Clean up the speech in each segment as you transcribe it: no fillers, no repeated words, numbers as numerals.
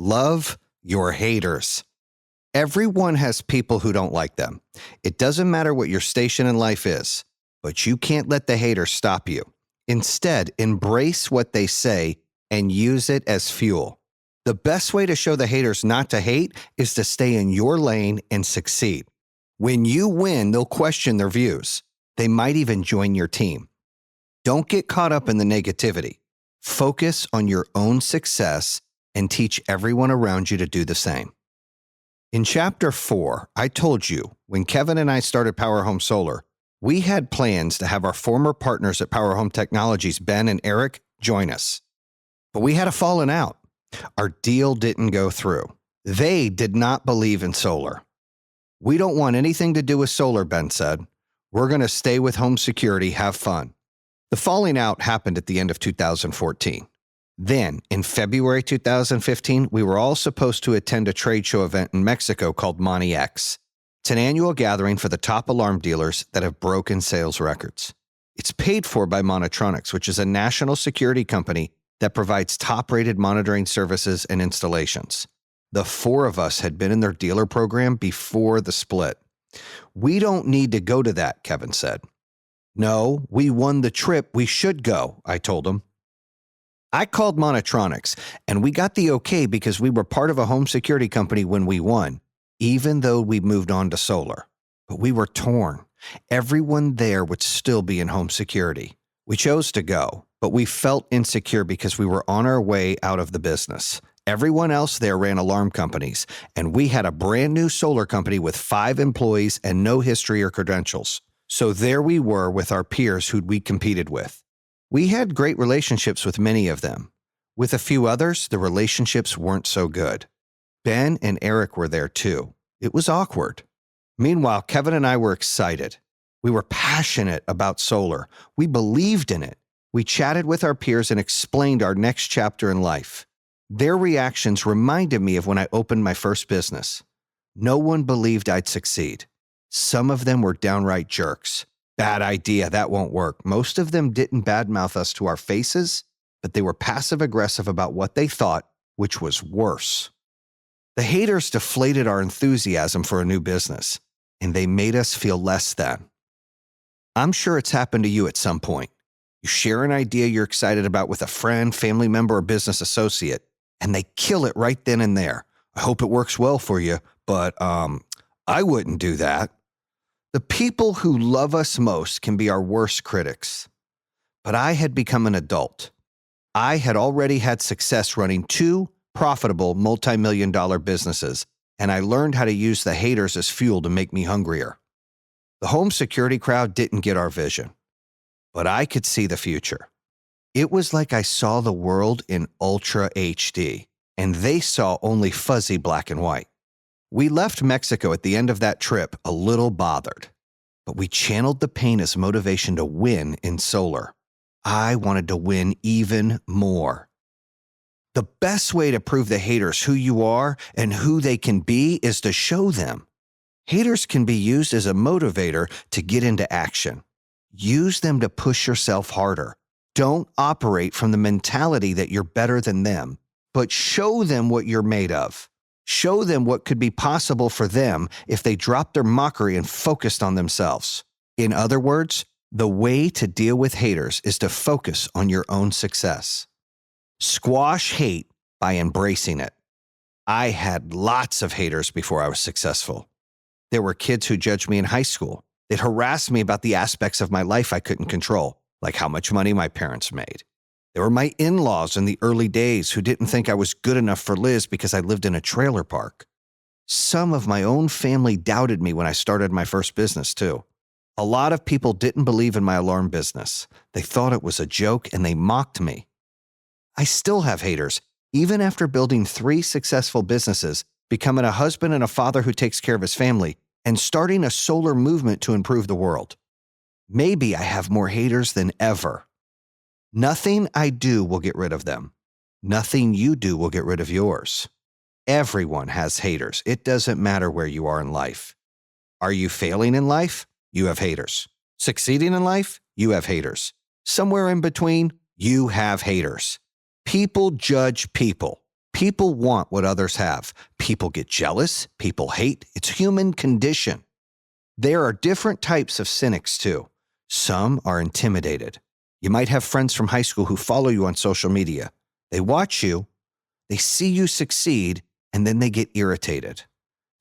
Love your haters. Everyone has people who don't like them. It doesn't matter what your station in life is, but you can't let the haters stop you. Instead, embrace what they say and use it as fuel. The best way to show the haters not to hate is to stay in your lane and succeed. When you win, they'll question their views. They might even join your team. Don't get caught up in the negativity. Focus on your own success and teach everyone around you to do the same. In Chapter 4, I told you when Kevin and I started Power Home Solar, we had plans to have our former partners at Power Home Technologies, Ben and Eric, join us. But we had a falling out. Our deal didn't go through. They did not believe in solar. We don't want anything to do with solar, Ben said. We're going to stay with home security, have fun. The falling out happened at the end of 2014. Then, in February 2015, we were all supposed to attend a trade show event in Mexico called Monty X. It's an annual gathering for the top alarm dealers that have broken sales records. It's paid for by Motivational, which is a national security company that provides top-rated monitoring services and installations. The four of us had been in their dealer program before the split. We don't need to go to that, Kevin said. No, we won the trip. We should go, I told him. I called Motivational, and we got the okay because we were part of a home security company when we won, even though we moved on to solar. But we were torn. Everyone there would still be in home security. We chose to go, but we felt insecure because we were on our way out of the business. Everyone else there ran alarm companies, and we had a brand new solar company with 5 employees and no history or credentials. So there we were with our peers who we competed with. We had great relationships with many of them. With a few others, the relationships weren't so good. Ben and Eric were there too. It was awkward. Meanwhile, Kevin and I were excited. We were passionate about solar. We believed in it. We chatted with our peers and explained our next chapter in life. Their reactions reminded me of when I opened my first business. No one believed I'd succeed. Some of them were downright jerks. Bad idea, that won't work. Most of them didn't badmouth us to our faces, but they were passive-aggressive about what they thought, which was worse. The haters deflated our enthusiasm for a new business, and they made us feel less than. I'm sure it's happened to you at some point. You share an idea you're excited about with a friend, family member, or business associate, and they kill it right then and there. I hope it works well for you, but I wouldn't do that. The people who love us most can be our worst critics. But I had become an adult. I had already had success running 2 profitable multi-million-dollar businesses, and I learned how to use the haters as fuel to make me hungrier. The home security crowd didn't get our vision, but I could see the future. It was like I saw the world in Ultra HD, and they saw only fuzzy black and white. We left Mexico at the end of that trip a little bothered, but we channeled the pain as motivation to win in solar. I wanted to win even more. The best way to prove the haters who you are and who they can be is to show them. Haters can be used as a motivator to get into action. Use them to push yourself harder. Don't operate from the mentality that you're better than them, but show them what you're made of. Show them what could be possible for them if they dropped their mockery and focused on themselves. In other words, the way to deal with haters is to focus on your own success. Squash hate by embracing it. I had lots of haters before I was successful. There were kids who judged me in high school. They'd harass me about the aspects of my life I couldn't control, like how much money my parents made. There were my in-laws in the early days who didn't think I was good enough for Liz because I lived in a trailer park. Some of my own family doubted me when I started my first business, too. A lot of people didn't believe in my alarm business. They thought it was a joke and they mocked me. I still have haters, even after building 3 successful businesses, becoming a husband and a father who takes care of his family, and starting a solar movement to improve the world. Maybe I have more haters than ever. Nothing I do will get rid of them. Nothing you do will get rid of yours. Everyone has haters. It doesn't matter where you are in life. Are you failing in life? You have haters. Succeeding in life? You have haters. Somewhere in between, you have haters. People judge people. People want what others have. People get jealous. People hate. It's human condition. There are different types of cynics too. Some are intimidated. You might have friends from high school who follow you on social media. They watch you, they see you succeed, and then they get irritated.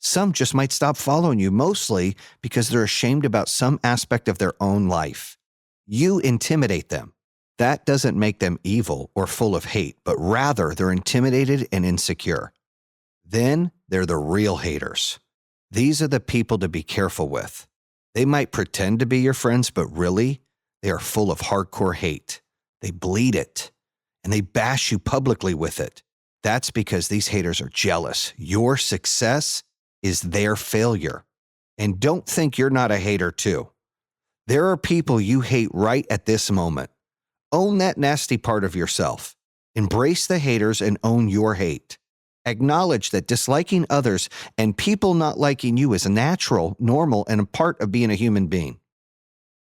Some just might stop following you, mostly because they're ashamed about some aspect of their own life. You intimidate them. That doesn't make them evil or full of hate, but rather they're intimidated and insecure. Then they're the real haters. These are the people to be careful with. They might pretend to be your friends, but really, they are full of hardcore hate. They bleed it, and they bash you publicly with it. That's because these haters are jealous. Your success is their failure. And don't think you're not a hater too. There are people you hate right at this moment. Own that nasty part of yourself. Embrace the haters and own your hate. Acknowledge that disliking others and people not liking you is natural, normal, and a part of being a human being.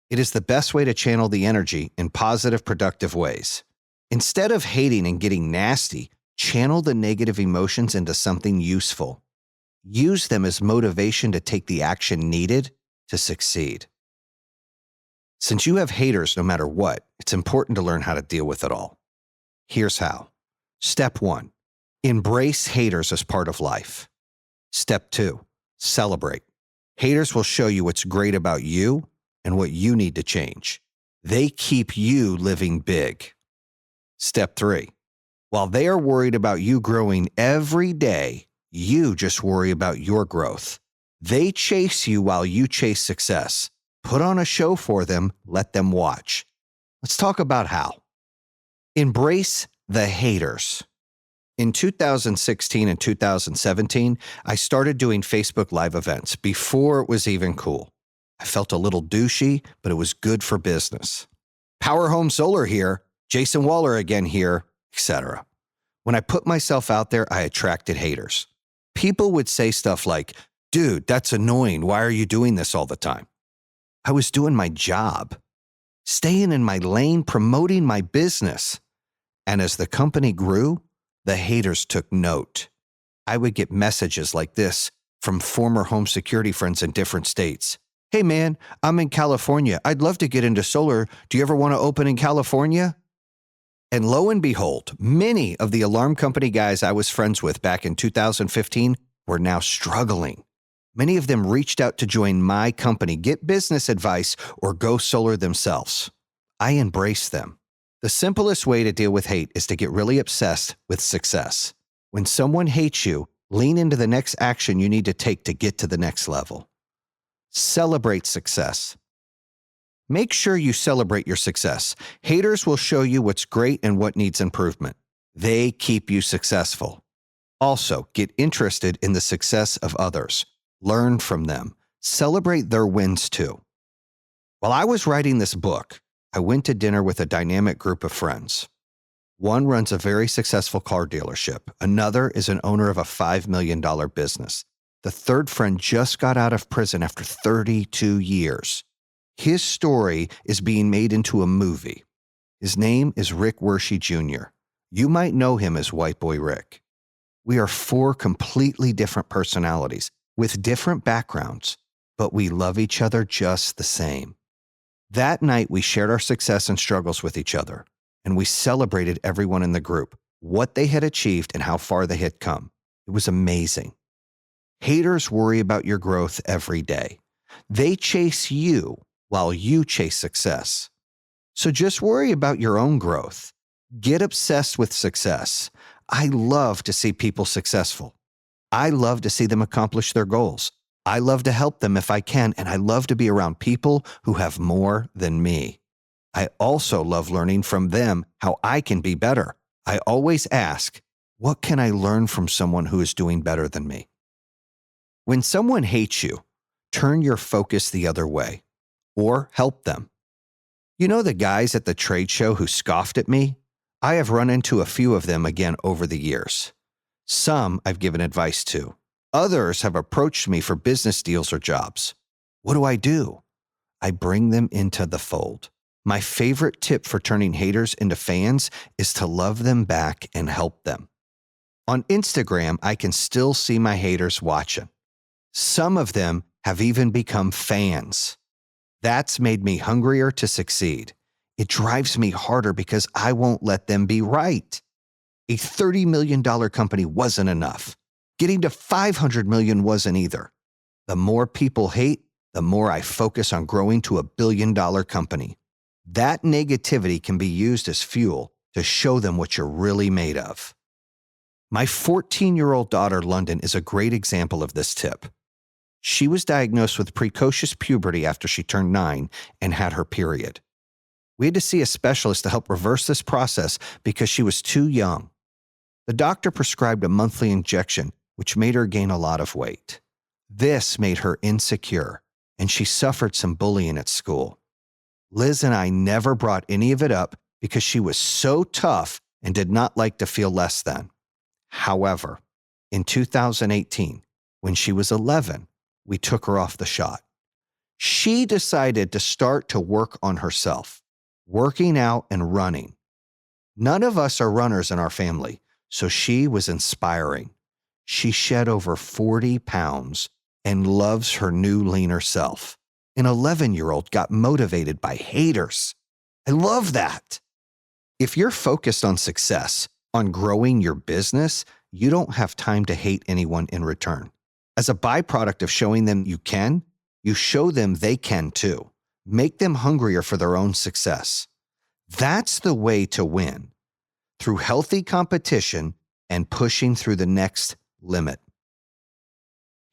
It is the best way to channel the energy in positive, productive ways. Instead of hating and getting nasty, channel the negative emotions into something useful. Use them as motivation to take the action needed to succeed. Since you have haters no matter what, it's important to learn how to deal with it all. Here's how. Step 1. Embrace haters as part of life. Step 2. Celebrate. Haters will show you what's great about you and what you need to change. They keep you living big. Step 3. While they are worried about you growing every day, you just worry about your growth. They chase you while you chase success. Put on a show for them, let them watch. Let's talk about how. Embrace the haters. In 2016 and 2017, I started doing Facebook Live events before it was even cool. I felt a little douchey, but it was good for business. Power Home Solar here, Jayson again here, etc. When I put myself out there, I attracted haters. People would say stuff like, "Dude, that's annoying. Why are you doing this all the time?" I was doing my job, staying in my lane, promoting my business. And as the company grew, the haters took note. I would get messages like this from former home security friends in different states. "Hey man, I'm in California. I'd love to get into solar. Do you ever want to open in California?" And lo and behold, many of the alarm company guys I was friends with back in 2015 were now struggling. Many of them reached out to join my company, get business advice, or go solar themselves. I embraced them. The simplest way to deal with hate is to get really obsessed with success. When someone hates you, lean into the next action you need to take to get to the next level. Celebrate success. Make sure you celebrate your success. Haters will show you what's great and what needs improvement. They keep you successful. Also, get interested in the success of others. Learn from them. Celebrate their wins too. While I was writing this book, I went to dinner with a dynamic group of friends. One runs a very successful car dealership. Another is an owner of a $5 million business. The third friend just got out of prison after 32 years. His story is being made into a movie. His name is Rick Wershey Jr. You might know him as White Boy Rick. We are 4 completely different personalities with different backgrounds, but we love each other just the same. That night, we shared our success and struggles with each other, and we celebrated everyone in the group, what they had achieved and how far they had come. It was amazing. Haters worry about your growth every day. They chase you while you chase success. So just worry about your own growth. Get obsessed with success. I love to see people successful. I love to see them accomplish their goals. I love to help them if I can, and I love to be around people who have more than me. I also love learning from them how I can be better. I always ask, what can I learn from someone who is doing better than me? When someone hates you, turn your focus the other way or help them. You know the guys at the trade show who scoffed at me? I have run into a few of them again over the years. Some I've given advice to. Others have approached me for business deals or jobs. What do? I bring them into the fold. My favorite tip for turning haters into fans is to love them back and help them. On Instagram, I can still see my haters watching. Some of them have even become fans. That's made me hungrier to succeed. It drives me harder because I won't let them be right. A $30 million company wasn't enough. Getting to 500 million wasn't either. The more people hate, the more I focus on growing to $1 billion company. That negativity can be used as fuel to show them what you're really made of. My 14-year-old daughter, London, is a great example of this tip. She was diagnosed with precocious puberty after she turned 9 and had her period. We had to see a specialist to help reverse this process because she was too young. The doctor prescribed a monthly injection, which made her gain a lot of weight. This made her insecure, and she suffered some bullying at school. Liz and I never brought any of it up because she was so tough and did not like to feel less than. However, in 2018, when she was 11, we took her off the shot. She decided to start to work on herself, working out and running. None of us are runners in our family, so she was inspiring. She shed over 40 pounds and loves her new leaner self. An 11-year-old got motivated by haters. I love that. If you're focused on success, on growing your business, you don't have time to hate anyone in return. As a byproduct of showing them you can, you show them they can too. Make them hungrier for their own success. That's the way to win, through healthy competition and pushing through the next limit.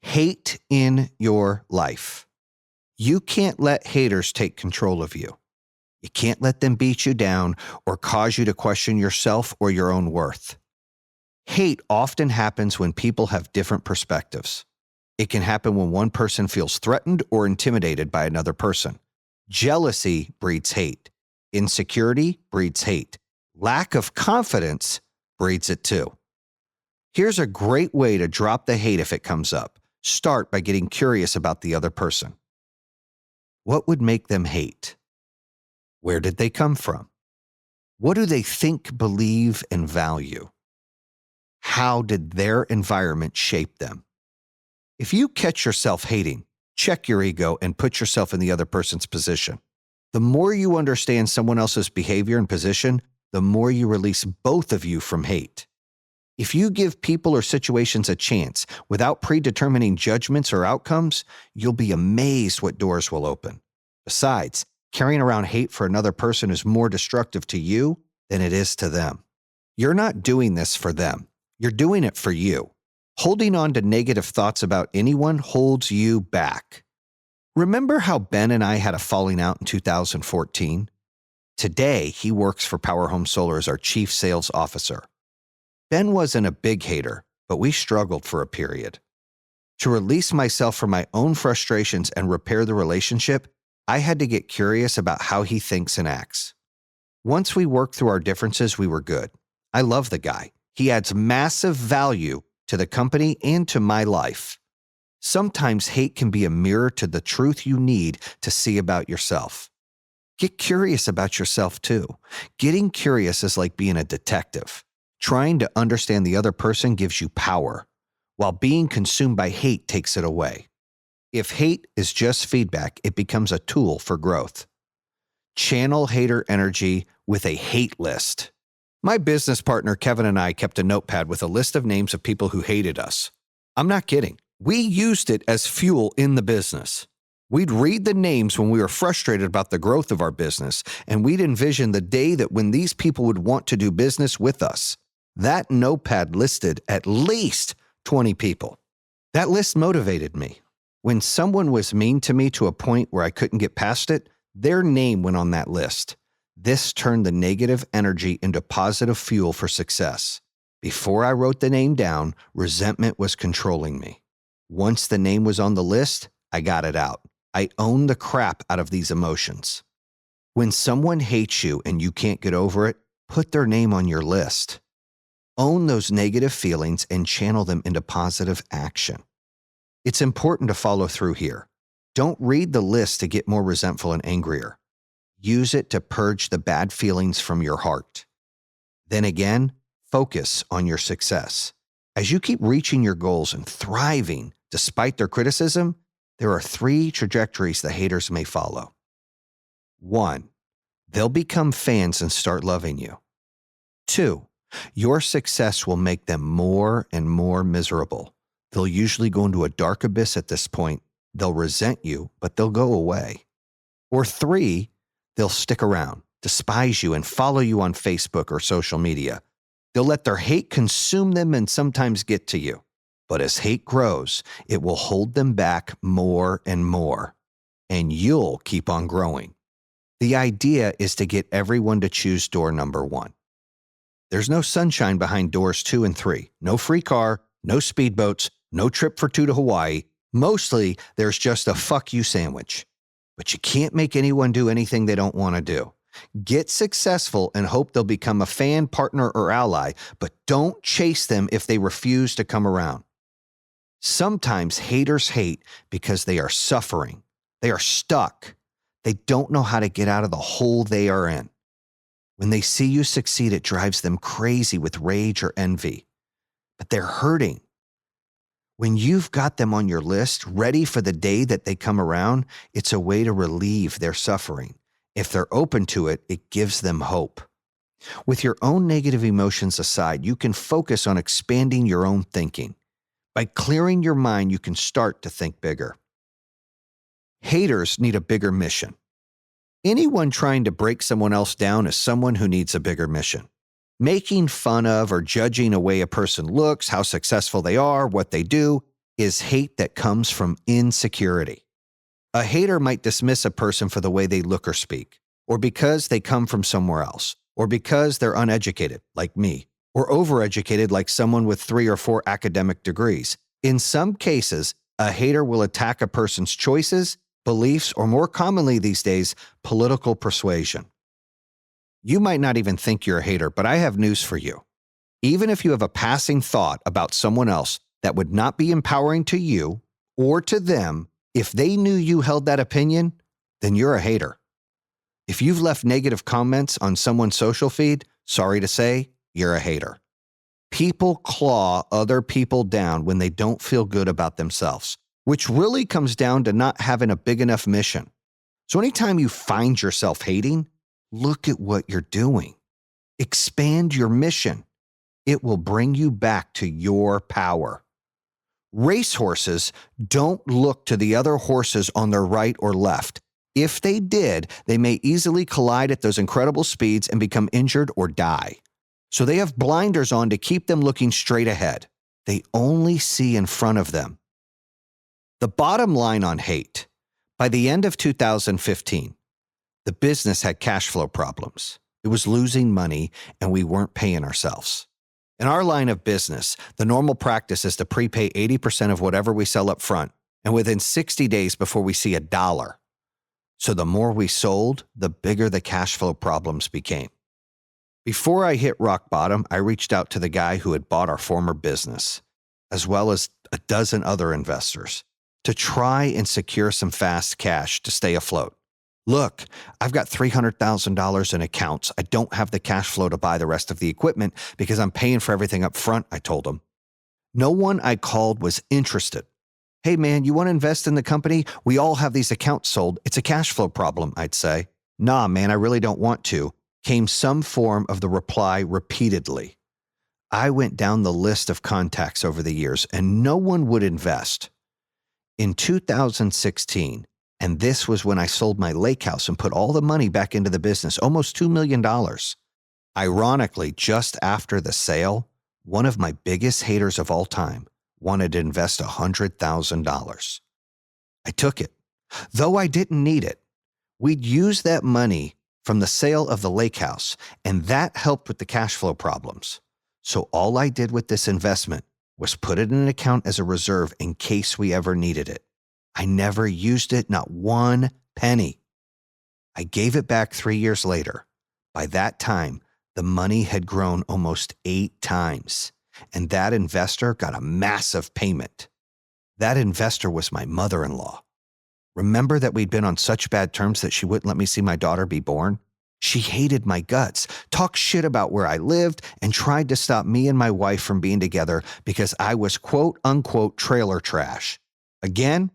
Hate in your life. You can't let haters take control of you. You can't let them beat you down or cause you to question yourself or your own worth. Hate often happens when people have different perspectives. It can happen when one person feels threatened or intimidated by another person. Jealousy breeds hate. Insecurity breeds hate. Lack of confidence breeds it too. Here's a great way to drop the hate if it comes up. Start by getting curious about the other person. What would make them hate? Where did they come from? What do they think, believe, and value? How did their environment shape them? If you catch yourself hating, check your ego and put yourself in the other person's position. The more you understand someone else's behavior and position, the more you release both of you from hate. If you give people or situations a chance without predetermining judgments or outcomes, you'll be amazed what doors will open. Besides, carrying around hate for another person is more destructive to you than it is to them. You're not doing this for them. You're doing it for you. Holding on to negative thoughts about anyone holds you back. Remember how Ben and I had a falling out in 2014? Today, he works for Power Home Solar as our chief sales officer. Ben wasn't a big hater, but we struggled for a period. To release myself from my own frustrations and repair the relationship, I had to get curious about how he thinks and acts. Once we worked through our differences, we were good. I love the guy. He adds massive value to the company and to my life. Sometimes hate can be a mirror to the truth you need to see about yourself. Get curious about yourself too. Getting curious is like being a detective. Trying to understand the other person gives you power, while being consumed by hate takes it away. If hate is just feedback, it becomes a tool for growth. Channel hater energy with a hate list. My business partner Kevin and I kept a notepad with a list of names of people who hated us. I'm not kidding. We used it as fuel in the business. We'd read the names when we were frustrated about the growth of our business, and we'd envision the day that when these people would want to do business with us. That notepad listed at least 20 people. That list motivated me. When someone was mean to me to a point where I couldn't get past it, their name went on that list. This turned the negative energy into positive fuel for success. Before I wrote the name down, resentment was controlling me. Once the name was on the list, I got it out. I owned the crap out of these emotions. When someone hates you and you can't get over it, put their name on your list. Own those negative feelings and channel them into positive action. It's important to follow through here. Don't read the list to get more resentful and angrier. Use it to purge the bad feelings from your heart. Then again, focus on your success. As you keep reaching your goals and thriving despite their criticism, there are 3 trajectories the haters may follow. 1, they'll become fans and start loving you. 2, your success will make them more and more miserable. They'll usually go into a dark abyss at this point. They'll resent you, but they'll go away. Or 3, they'll stick around, despise you, and follow you on Facebook or social media. They'll let their hate consume them and sometimes get to you. But as hate grows, it will hold them back more and more, and you'll keep on growing. The idea is to get everyone to choose door number 1. There's no sunshine behind doors 2 and 3. No free car, no speedboats, no trip for 2 to Hawaii. Mostly, there's just a fuck you sandwich. But you can't make anyone do anything they don't want to do. Get successful and hope they'll become a fan, partner, or ally, but don't chase them if they refuse to come around. Sometimes haters hate because they are suffering. They are stuck. They don't know how to get out of the hole they are in. When they see you succeed, it drives them crazy with rage or envy. But they're hurting. When you've got them on your list, ready for the day that they come around, it's a way to relieve their suffering. If they're open to it, it gives them hope. With your own negative emotions aside, you can focus on expanding your own thinking. By clearing your mind, you can start to think bigger. Haters need a bigger mission. Anyone trying to break someone else down is someone who needs a bigger mission. Making fun of or judging a way a person looks, how successful they are, what they do, is hate that comes from insecurity. A hater might dismiss a person for the way they look or speak, or because they come from somewhere else, or because they're uneducated, like me, or overeducated like someone with 3 or 4 academic degrees. In some cases, a hater will attack a person's choices, beliefs, or more commonly these days, political persuasion. You might not even think you're a hater, but I have news for you. Even if you have a passing thought about someone else that would not be empowering to you or to them, if they knew you held that opinion, then you're a hater. If you've left negative comments on someone's social feed, sorry to say, you're a hater. People claw other people down when they don't feel good about themselves, which really comes down to not having a big enough mission. So anytime you find yourself hating, look at what you're doing. Expand your mission. It will bring you back to your power. Racehorses don't look to the other horses on their right or left. If they did, they may easily collide at those incredible speeds and become injured or die. So they have blinders on to keep them looking straight ahead. They only see in front of them. The bottom line on hate: by the end of 2015, the business had cash flow problems. It was losing money, and we weren't paying ourselves. In our line of business, the normal practice is to prepay 80% of whatever we sell up front, and within 60 days before we see $1. So the more we sold, the bigger the cash flow problems became. Before I hit rock bottom, I reached out to the guy who had bought our former business, as well as a dozen other investors, to try and secure some fast cash to stay afloat. Look, I've got $300,000 in accounts. I don't have the cash flow to buy the rest of the equipment because I'm paying for everything up front, I told him. No one I called was interested. Hey man, you want to invest in the company? We all have these accounts sold. It's a cash flow problem, I'd say. Nah, man, I really don't want to, came some form of the reply repeatedly. I went down the list of contacts over the years and no one would invest. In 2016, and this was when I sold my lake house and put all the money back into the business, almost $2 million. Ironically, just after the sale, one of my biggest haters of all time wanted to invest $100,000. I took it, though I didn't need it. We'd used that money from the sale of the lake house, and that helped with the cash flow problems. So all I did with this investment was put it in an account as a reserve in case we ever needed it. I never used it, not one penny. I gave it back 3 years later. By that time, the money had grown almost 8 times, and that investor got a massive payment. That investor was my mother-in-law. Remember that we'd been on such bad terms that she wouldn't let me see my daughter be born? She hated my guts, talked shit about where I lived, and tried to stop me and my wife from being together because I was quote unquote trailer trash. Again,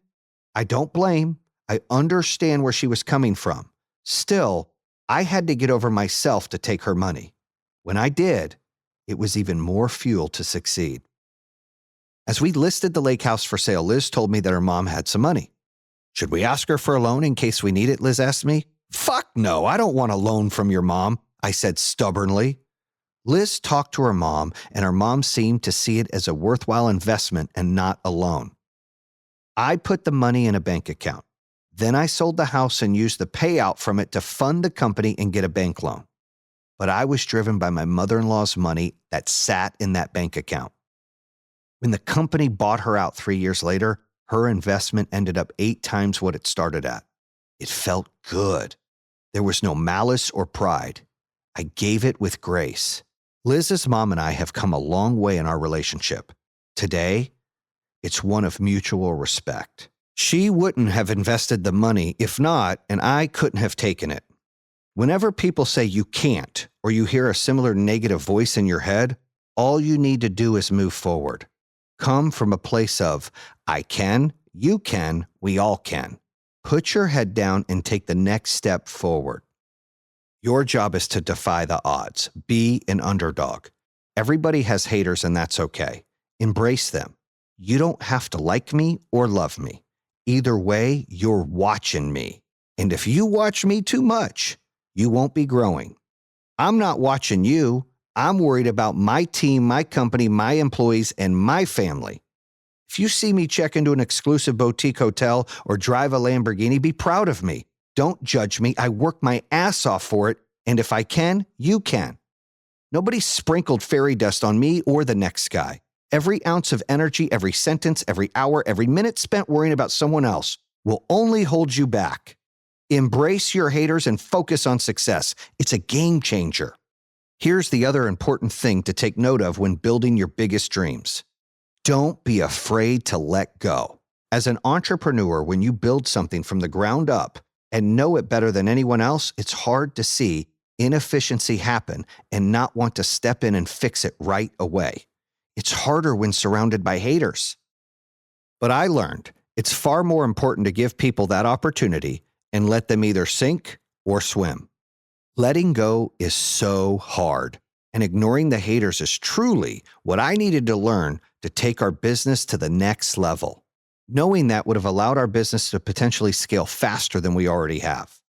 I don't blame. I understand where she was coming from. Still, I had to get over myself to take her money. When I did, it was even more fuel to succeed. As we listed the lake house for sale, Liz told me that her mom had some money. Should we ask her for a loan in case we need it? Liz asked me. Fuck no, I don't want a loan from your mom, I said stubbornly. Liz talked to her mom, and her mom seemed to see it as a worthwhile investment and not a loan. I put the money in a bank account. Then I sold the house and used the payout from it to fund the company and get a bank loan. But I was driven by my mother-in-law's money that sat in that bank account. When the company bought her out 3 years later, her investment ended up 8 times what it started at. It felt good. There was no malice or pride. I gave it with grace. Liz's mom and I have come a long way in our relationship. Today, it's one of mutual respect. She wouldn't have invested the money if not, and I couldn't have taken it. Whenever people say you can't, or you hear a similar negative voice in your head, all you need to do is move forward. Come from a place of, I can, you can, we all can. Put your head down and take the next step forward. Your job is to defy the odds. Be an underdog. Everybody has haters, and that's okay. Embrace them. You don't have to like me or love me. Either way, you're watching me. And if you watch me too much, you won't be growing. I'm not watching you. I'm worried about my team, my company, my employees, and my family. If you see me check into an exclusive boutique hotel or drive a Lamborghini, be proud of me. Don't judge me. I work my ass off for it, and if I can, you can. Nobody sprinkled fairy dust on me or the next guy. Every ounce of energy, every sentence, every hour, every minute spent worrying about someone else will only hold you back. Embrace your haters and focus on success. It's a game changer. Here's the other important thing to take note of when building your biggest dreams. Don't be afraid to let go. As an entrepreneur, when you build something from the ground up and know it better than anyone else, it's hard to see inefficiency happen and not want to step in and fix it right away. It's harder when surrounded by haters. But I learned it's far more important to give people that opportunity and let them either sink or swim. Letting go is so hard, and ignoring the haters is truly what I needed to learn to take our business to the next level. Knowing that would have allowed our business to potentially scale faster than we already have.